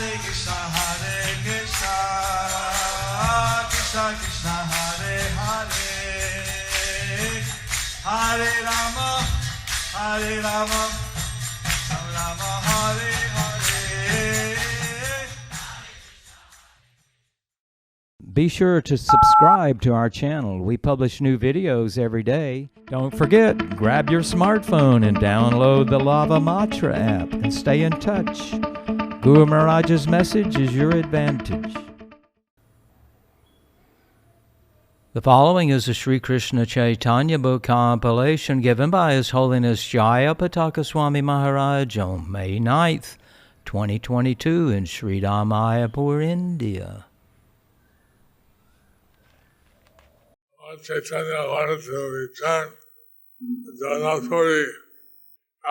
Hare Krishna, Krishna Krishna, Hare Hare, Hare Rama, Rama Rama, Hare Hare. Be sure to subscribe to our channel. We publish new videos every day. Don't forget, grab your smartphone and download the Lava Matra app and stay in touch. Guru Mahārāja's message is your advantage. The following is a Sri Kṛṣṇa Caitanya book compilation given by His Holiness Jayapataka Swami Mahārāja on May 9th, 2022 in Sri Mayapur, India. Lord Caitanya wanted to return to Jagannath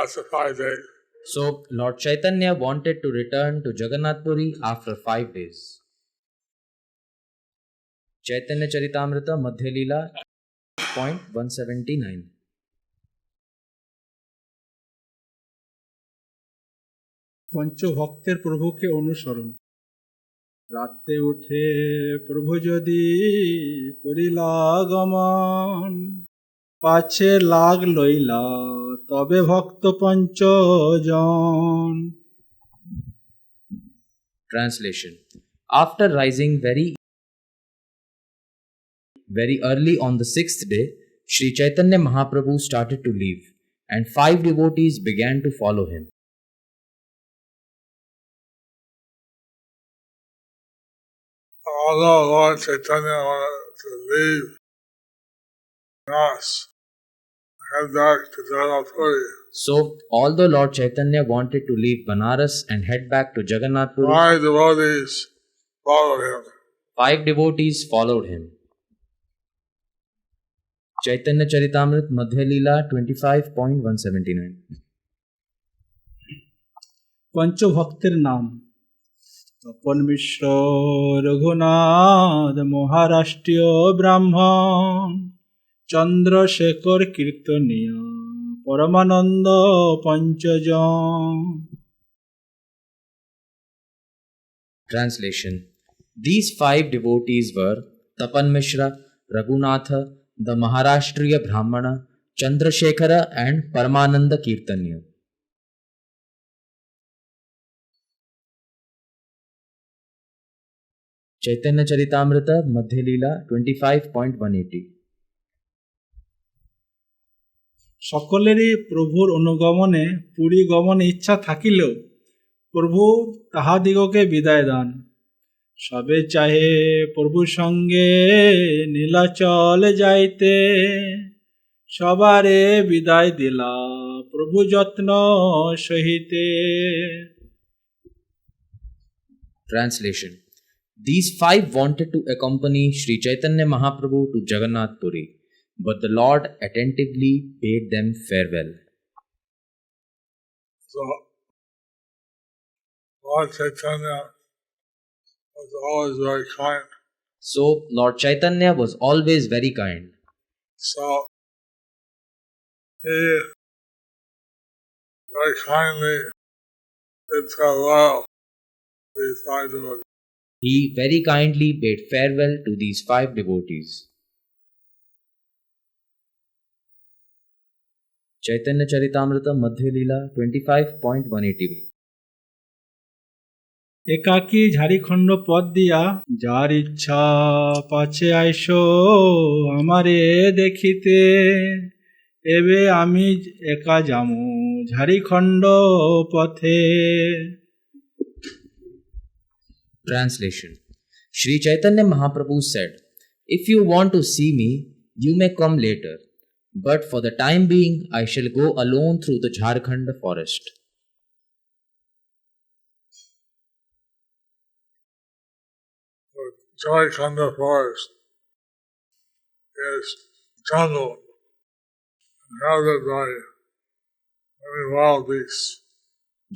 after 5 days. So, Lord Caitanya wanted to return to Jagannath Puri after 5 days. Chaitanya Charitamrita Madhya Leela, point 179. পঞ্চভক্তের প্রভুকে অনুসরণ। রাতে উঠে প্রভু যদি করিলা গমন, পাছে লাগ লইলা তবে ভক্ত পঞ্চজন। Translation. After rising very early on the 6th day, Sri Chaitanya Mahaprabhu started to leave, and 5 devotees began to follow him. Although Lord Caitanya wanted to leave us, head back to Jagannath Puri, So, although Lord Chaitanya wanted to leave Banaras and head back to Jagannath Puri, 5 devotees followed him. 5 devotees followed him. Chaitanya Charitamrit Madhya Leela 25.179. পঞ্চভক্তের নাম: তপন মিশ্র রঘুনাথ মহারাষ্ট্রীয় ব্রাহ্মণ, চন্দ্রশেখর কীর্তনীয় পরমানন্দ পঞ্চজন। Translation. These 5 devotees were Tapan Mishra, Raghunatha, the Maharashtriya Brahmana, Chandrasekhara and Paramananda Kirtanya. Chaitanya Charitamrita Madhya Leela 25.180. সকলেরই প্রভুর অনুগমনে পুরী গমনে ইচ্ছা থাকিলেও প্রভু তাহাদিগকে বিদায় দান। সবে চাহে প্রভু সঙ্গে নীলাচল যাইতে, সবারে বিদায় দিলা প্রভু যত্ন সহিতে। Translation. These 5 wanted to accompany Sri Chaitanya Mahaprabhu to Jagannath Puri, but the Lord attentively bade them farewell. So, Lord Caitanya was always very kind. So, Lord Chaitanya was always very kind. So, he very kindly did farewell to these 5 devotees. He very kindly bade farewell to these 5 devotees. Chaitanya Charitamrita Madhya Leela 25.181. একাকী ঝাড়িখণ্ড পথ দিয়া যার ইচ্ছা পাছে আইসো আমারে দেখিতে, এবে আমি একা যামু ঝাড়িখণ্ড পথে। Translation. Sri Chaitanya Mahaprabhu said, "If you want to see me, you may come later, but for the time being, I shall go alone through the Jharkhand forest." Jharkhand forest is jungle inhabited by many wild beasts.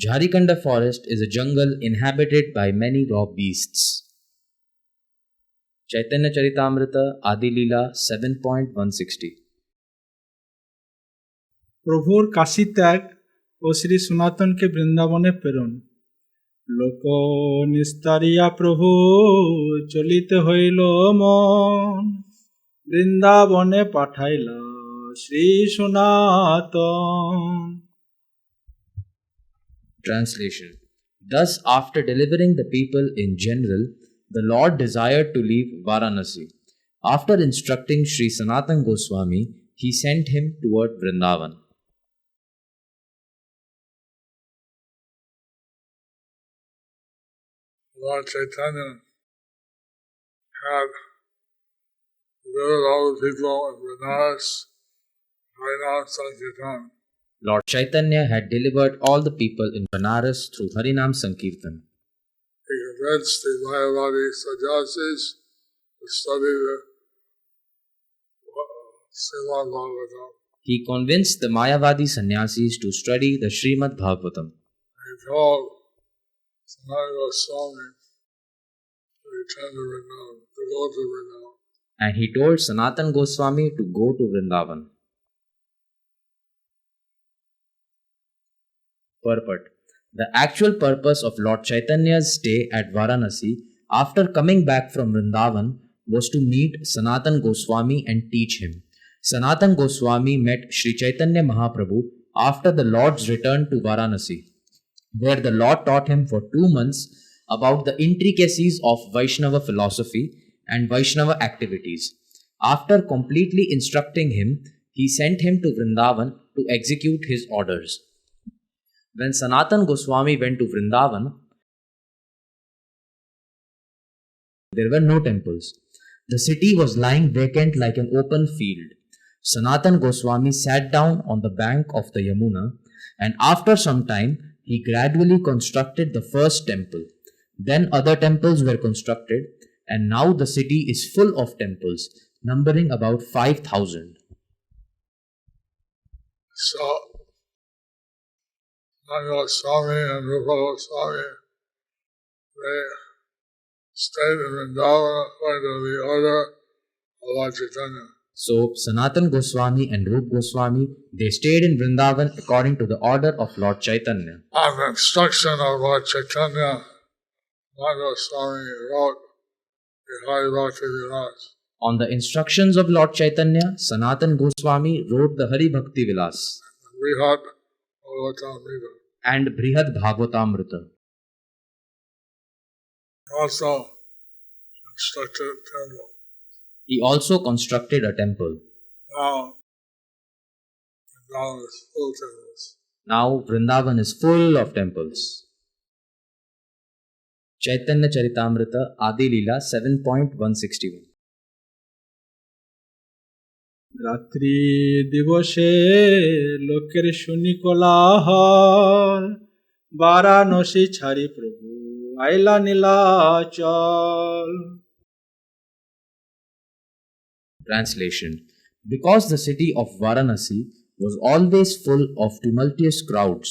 Jharikanda forest is a jungle inhabited by many raw beasts. Chaitanya Charitamrita Adi Leela 7.160. প্রভুর কাশী ত্যাগ ও শ্রী সনাতনকে বৃন্দাবনে প্রেরণ। লোক নিস্তারিয়া প্রভু চলিতে হইল মন বৃন্দাবনে পাঠাইলা শ্রী সনাতন. Translation. Thus, after delivering the people in general, the Lord desired to leave Varanasi. After instructing Sri Sanatana Gosvāmī, he sent him toward Vṛndāvana. Lord Caitanya had delivered all the people in Vṛndāvana, Harinam Sankirtan. Lord Caitanya had delivered all the people in Banaras through Harinam Sankirtan. He convinced the Mayapur sannyasis to study the Srimad Bhagavatam. He convinced the Mayavadi sannyasis to study the Srimad Bhagavatam. He told Sanatana Gosvāmī to return to Vṛndāvana, to go to Vṛndāvana. And he told Sanatana Gosvāmī to go to Vṛndāvana. Purport. The actual purpose of Lord Chaitanya's stay at Varanasi after coming back from Vṛndāvana was to meet Sanatana Gosvāmī and teach him. Sanatana Gosvāmī met Sri Caitanya Mahaprabhu after the Lord's return to Varanasi, where the Lord taught him for 2 months about the intricacies of Vaishnava philosophy and Vaishnava activities. After completely instructing him, he sent him to Vṛndāvana to execute his orders. When Sanatana Gosvāmī went to Vṛndāvana, there were no temples. The city was lying vacant like an open field. Sanatana Gosvāmī sat down on the bank of the Yamuna, and after some time, he gradually constructed the first temple. Then other temples were constructed, and now the city is full of temples, numbering about 5,000. So, Swami and Rūpa Sanātana, they stayed in Vṛndāvana according to the order of Lord Caitanya. So, Sanatana Gosvāmī and Rūpa Gosvāmī, they stayed in Vṛndāvana according to the order of Lord Caitanya. On the instruction of Lord Caitanya, Sanatana Gosvāmī wrote the Hari Bhakti Vilas. On the instructions of Lord Caitanya, Sanatana Gosvāmī wrote the Hari Bhakti Vilas and Brihad Bhagavatamrita. Also constructed a temple. He also constructed a temple. Now, Vṛndāvana is full temples. Now Vṛndāvana is full of temples. Chaitanya Charitamrita Adi Leela 7.161. রাত্রি দিবসে লোকের শুনি কোলাহল বারাণসী ছাড়ি প্রভু আইলা Nilachal. Translation. Because the city of Varanasi was always full of tumultuous crowds,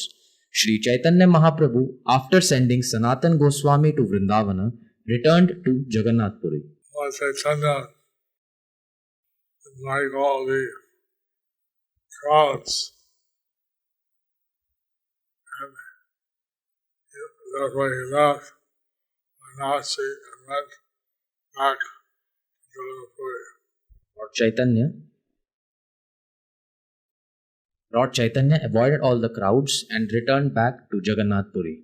Sri Caitanya Mahaprabhu, after sending Sanatana Gosvāmī to Vṛndāvana, returned to Jagannath Puri. Lord Caitanya, like all the crowds, and that's why he left Varanasi and went back to Jagannath Puri. Lord Chaitanya avoided all the crowds and returned back to Jagannath Puri.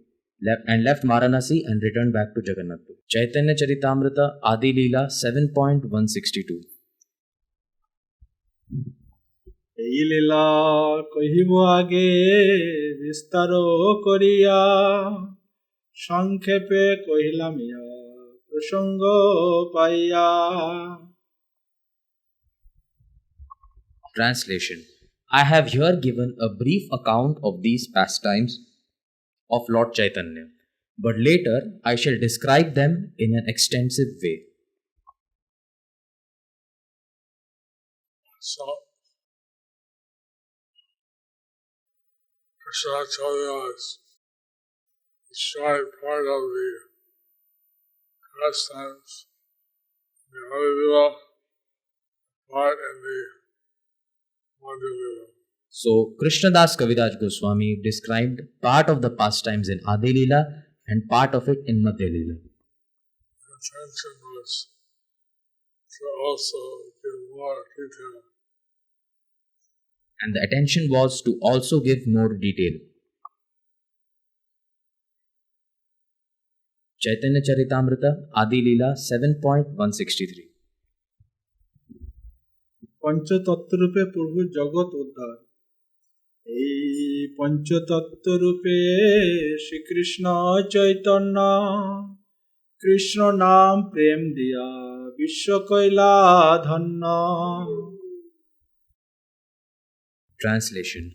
Left Varanasi and returned back to Jagannath Puri. Chaitanya Charitamrita Adi Leela 7.162. এই লীলা কহিব আগে বিস্তার করিয়া সংক্ষেপে কহিলাম ইয়া প্রসঙ্গ পাইয়া. Translation. I have here given a brief account of these pastimes of Lord Chaitanya, but later I shall describe them in an extensive way. So, Kṛṣṇa told us describe part of the pastimes, the Hallelujah part and the Madhya. So, Krishnadas Kaviraj Goswami described part of the pastimes in Adi Leela and part of it in Madhya Lila. The intention was to also give more detail. And the attention was to also give more detail. Chaitanya Charitamrita, Adi Leela 7.163. पंचतत्व रूपे प्रभु जगत उद्धार এই पंचतत्व रूपे श्री कृष्ण चैतन्य कृष्ण नाम प्रेम दिया विश्व कैला धन्य. Translation.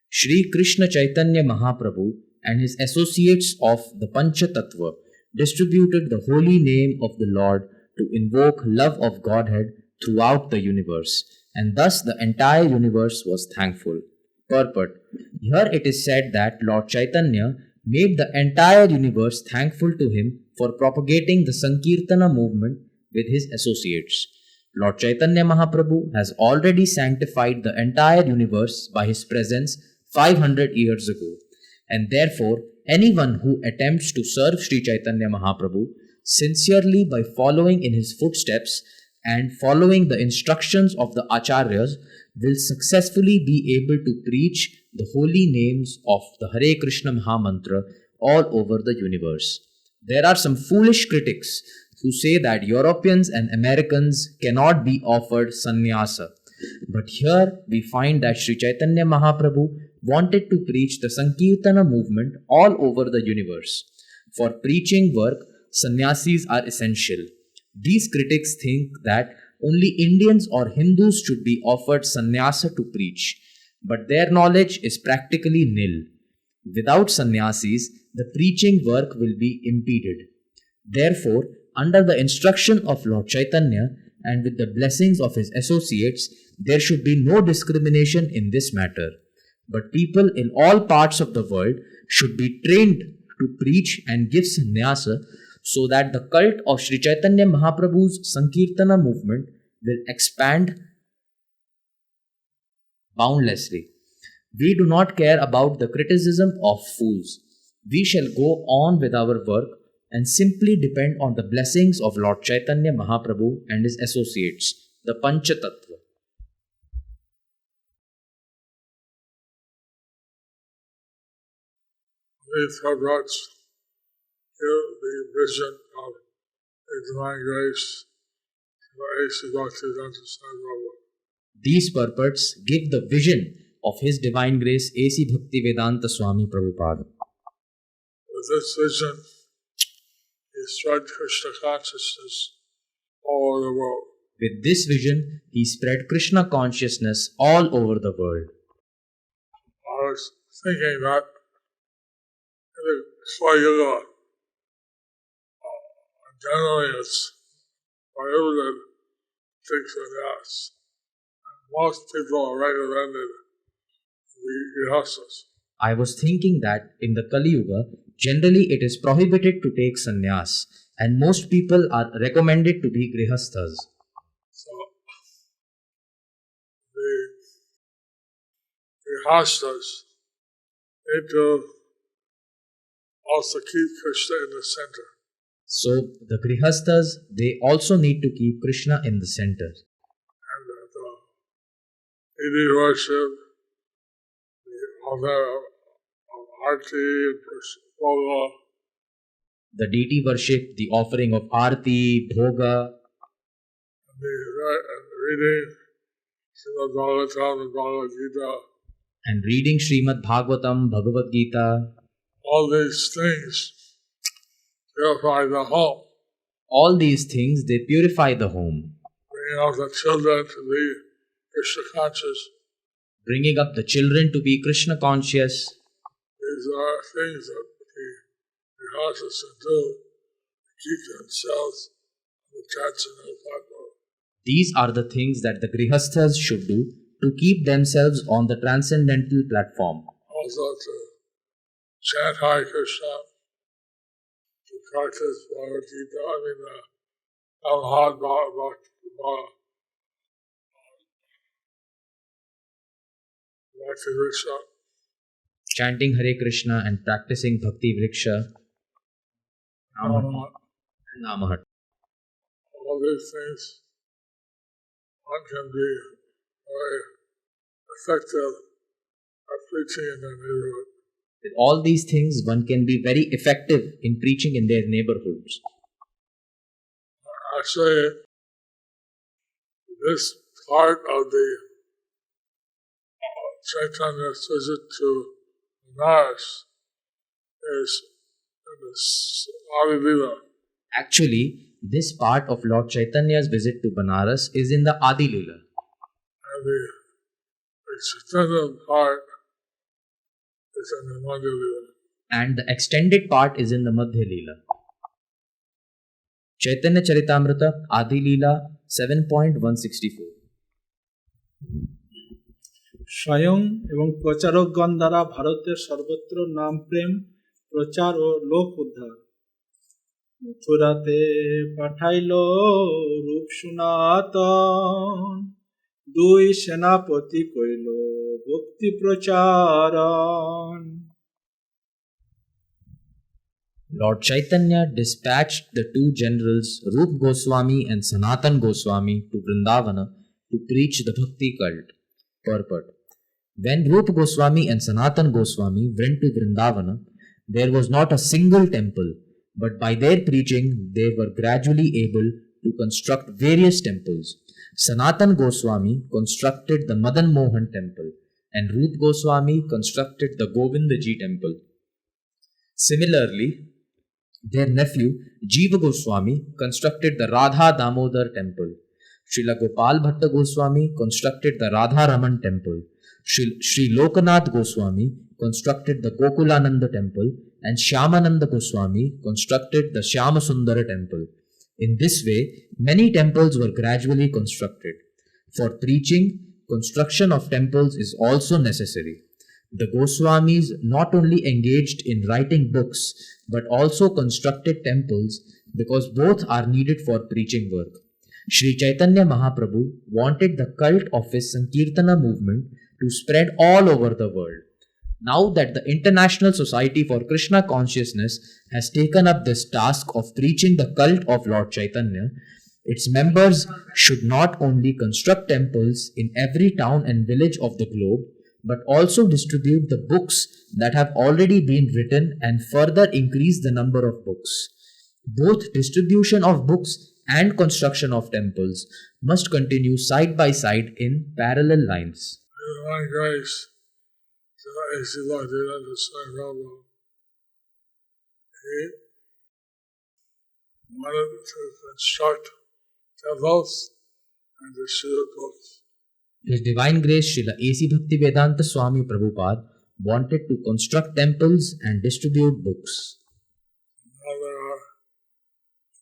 Shri Krishna Chaitanya Mahaprabhu and his associates of the Panchatattva distributed the holy name of the Lord to invoke love of Godhead throughout the universe, and thus the entire universe was thankful. Purport. Here it is said that Lord Chaitanya made the entire universe thankful to him for propagating the Sankirtana movement with his associates. Lord Chaitanya Mahaprabhu has already sanctified the entire universe by his presence 500 years ago, and therefore anyone who attempts to serve Sri Chaitanya Mahaprabhu sincerely by following in his footsteps and following the instructions of the Acharyas will successfully be able to preach the holy names of the Hare Krishna Mahamantra all over the universe. There are some foolish critics who say that Europeans and Americans cannot be offered sannyasa. But here we find that Sri Chaitanya Mahaprabhu wanted to preach the Sankirtana movement all over the universe. For preaching work, sannyasis are essential. These critics think that only Indians or Hindus should be offered sannyasa to preach, but their knowledge is practically nil. Without sannyasis, the preaching work will be impeded. Therefore, under the instruction of Lord Chaitanya and with the blessings of his associates, there should be no discrimination in this matter. But people in all parts of the world should be trained to preach and give sannyasa so that the cult of Sri Chaitanya Mahaprabhu's Sankirtana movement will expand boundlessly. We do not care about the criticism of fools. We shall go on with our work and simply depend on the blessings of Lord Chaitanya Mahaprabhu and his associates, the Panchatattva. These purports give the vision of a divine grace to the A.C. Bhaktivedanta Swami Prabhupada. These purports give the vision of His Divine Grace A.C. Bhaktivedanta Swami Prabhupada. With this vision, he spread Krishna consciousness all over the world. With this vision, he spread Krishna consciousness all over the world. I was thinking that in the Kali Yuga, generally it's prohibited to take sannyas. Most people are recommended the grihasthas. I was thinking that in the Kali Yuga, generally it is prohibited to take sannyas, and most people are recommended to be grihasthas. So, the grihasthas need to also keep Krishna in the center. So, the grihasthas, they also need to keep Krishna in the center. And the deity worship, the altar of arti, bhoga, The deity worship, the offering of arti, bhoga, and reading Srimad Bhagavatam and Bhagavad Gita, and reading Srimad Bhagavatam, Bhagavad Gita, all these things purify the home, all these things, they purify the home. bringing out the children to be Krishna conscious. Bringing up the children to be Krishna conscious. These are things that the grihasthas should do to keep themselves on the transcendental platform. These are the things that the grihasthas should do to keep themselves on the transcendental platform. Also to chant Hare Krishna, to practice Bhagavad Gita, Bhakti Vriksha, Chanting Hare Krishna and practicing Bhakti Vriksha, Namahat. Namahat. All these things, one can be very effective at preaching in their neighborhood. With all these things, one can be very effective in preaching in their neighborhoods. Actually, this part of the Chaitanya's visit to Benares is in the Adi Leela. Actually, this part of Lord Chaitanya's visit to Benares is in the Adi Leela. And the extended part is in the Madhya Leela. And the extended part is in the Madhya Leela. Chaitanya Charitamrita, Adi Leela 7.164. স্বয়ং এবং প্রচারকগণ দ্বারা ভারতের সর্বত্র নাম প্রেম প্রচার ও লোক উদ্ধার মথুরাতে পাঠাইল রূপ সনাতন দুই সেনাপতি কইল ভক্তি প্রচারণ. Lord Chaitanya dispatched the two generals Rūpa Gosvāmī and Sanātana Gosvāmī to Vṛndāvana to preach the Bhakti cult. Purport. When Rūpa Gosvāmī and Sanātana Gosvāmī went to Vṛndāvana, there was not a single temple, but by their preaching they were gradually able to construct various temples. Sanātana Gosvāmī constructed the Madan Mohan temple and Rūpa Gosvāmī constructed the Govindaji temple. Similarly, their nephew Jiva Goswami constructed the Radha Damodar temple. Srila Gopal Bhatta Goswami constructed the Radha Raman temple. Sri Lokanath Goswami constructed the Gokulananda temple and Shyamananda Goswami constructed the Shyamasundara temple. In this way, many temples were gradually constructed. For preaching, construction of temples is also necessary. The Goswamis not only engaged in writing books but also constructed temples because both are needed for preaching work. Sri Chaitanya Mahaprabhu wanted the cult of his Sankirtana movement to spread all over the world. Now that the International Society for Kṛṣṇa Consciousness has taken up this task of preaching the cult of Lord Chaitanya, its members should not only construct temples in every town and village of the globe, but also distribute the books that have already been written and further increase the number of books. Both distribution of books and construction of temples must continue side by side in parallel lines. Divine grace, is the Lord the Swami Rama. He wanted to construct temples and distribute books. His Divine Grace Srila A.C. Bhaktivedanta Swami Prabhupada wanted to construct temples and distribute books. Now there are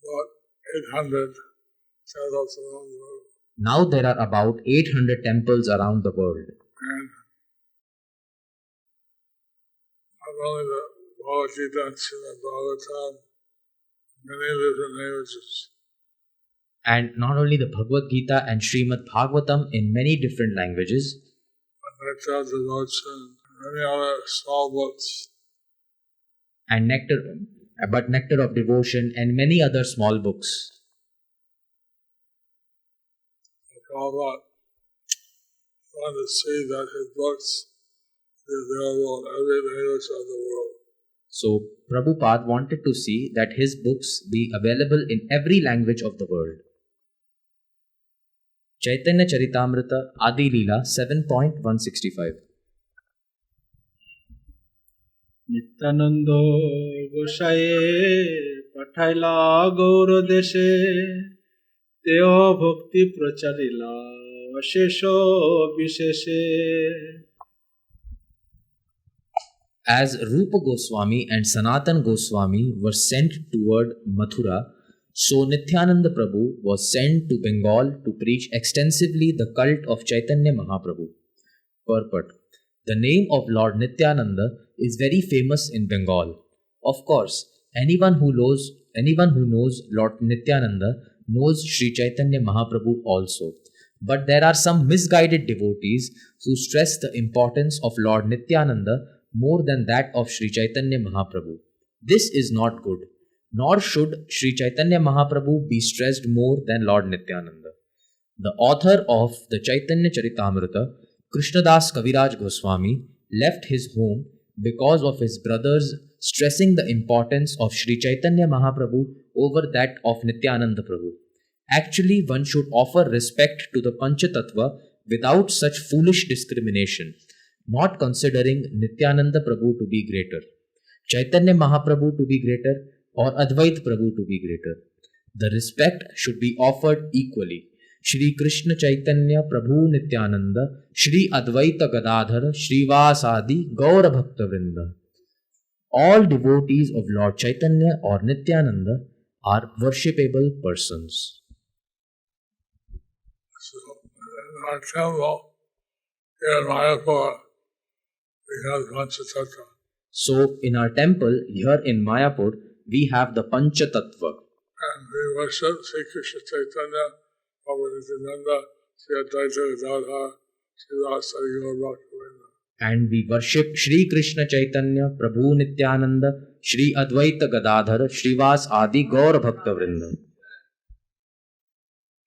about 800 temples around the world. Now there are about 800 temples around the world. And not only the Bhagavad Gita and Srimad Bhagavatam, many different languages. And not only the Bhagavad Gita and Srimad Bhagavatam in many different languages, but Nectar of Devotion, many other small books. And Nectar of Devotion and many other small books. Prabhupada wanted to see that his books be available in every language of the world. So Prabhupada wanted to see that his books be available in every language of the world. Chaitanya Charitamrita Adi Leela 7.165. Nityananda গোসাইয়ে পাঠাইলা Gour দেশে তেও ভক্তি প্রচারিলা অশেষ বিশেষে. As Rūpa Gosvāmī and Sanātana Gosvāmī were sent toward Mathura, so Nityananda Prabhu was sent to Bengal to preach extensively the cult of Chaitanya Mahaprabhu. Purport. The name of Lord Nityananda is very famous in Bengal. Of course, anyone who knows Lord Nityananda knows Sri Chaitanya Mahaprabhu also. But there are some misguided devotees who stress the importance of Lord Nityananda more than that of Sri Chaitanya Mahaprabhu. This is not good. Nor should Sri Chaitanya Mahaprabhu be stressed more than Lord Nityananda. The author of the Chaitanya Charitamrita, Kṛṣṇadas Kaviraj Gosvāmī, left his home because of his brothers stressing the importance of Sri Chaitanya Mahaprabhu over that of Nityananda Prabhu. Actually, one should offer respect to the Panchatattva without such foolish discrimination, not considering Nityananda Prabhu to be greater, Chaitanya Mahaprabhu to be greater, or Advait Prabhu to be greater. The respect should be offered equally. Shri Kṛṣṇa Chaitanya Prabhu Nityananda, Shri Advaita Gadadhara, Shrivasadi Gaura Bhakta Vrinda. All devotees of Lord Chaitanya or Nityananda are worshipable persons. So, in our temple here in Mayapur, we have Panchatattva. So, in our temple here in Mayapur, we have the Panchatattva. And we worship Sri Kṛṣṇa Chaitanya, Prabhu Nityananda, Sri Advaita Gadadhara, Srivasadi Gaura Bhakta Vrinda. And we worship Shri Kṛṣṇa Chaitanya, Prabhu Nityananda, Shri Advaita Gadadhara, Shrivas Adi Gaura Bhakta Vrinda.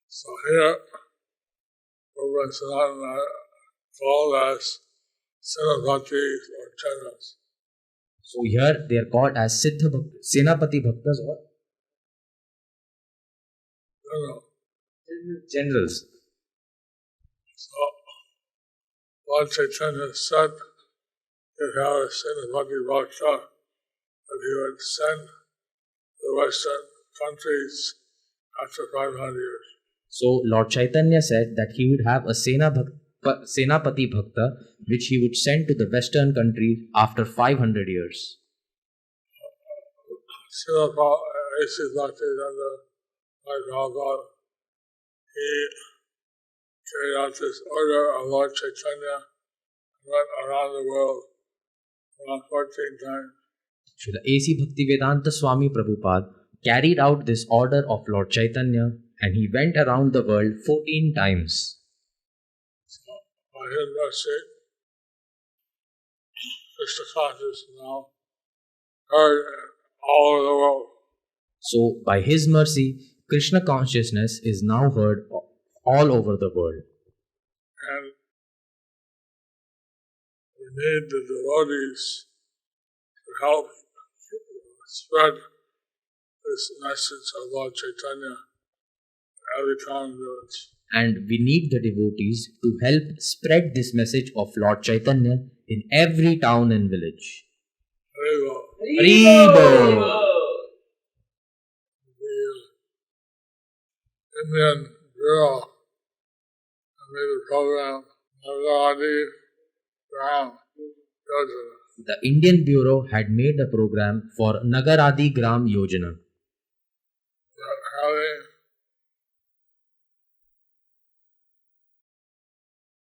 So here, Rūpa Sanātana called as Senapatis or generals. So here they are called as Senapati Bhaktas or generals. So Lord Chaitanya said he had a Senapati Bhakta that he would send to the Western countries after 500 years. So Lord Chaitanya said that he would have a Senapati Bhakta which he would send to the Western countries after 500 years. Srila A.C. Bhaktivedanta Prabhupada, he carried out this order of Lord Chaitanya and went around the world around 14 times. Srila A.C. Bhaktivedanta Swami Prabhupada carried out this order of Lord Chaitanya and he went around the world 14 times. So, by his mercy, Kṛṣṇa consciousness now heard all over the world. So, by his mercy, Kṛṣṇa consciousness is now heard all over the world. And we need the devotees to help spread this message of Lord Chaitanya in every town and village. And we need the devotees to help spread this message of Lord Chaitanya in every town and village. Haribol. The Indian Bureau made a program, Nagaradi Gram Yojana. The Indian Bureau had made a program for Nagaradi Gram Yojana. Having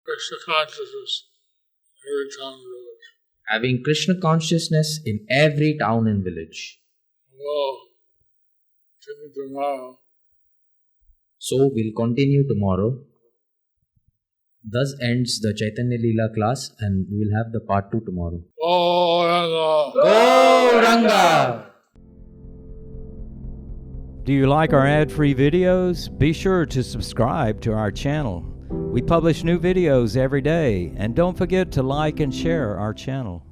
Kṛṣṇa consciousness in every town and village. Having Kṛṣṇa consciousness in every town and village. Well, continue tomorrow. So we'll continue tomorrow. Thus ends the Chaitanya Leela class and we will have the part 2 tomorrow. Gauranga! Do you like our ad-free videos? Be sure to subscribe to our channel. We publish new videos every day, and don't forget to like and share our channel.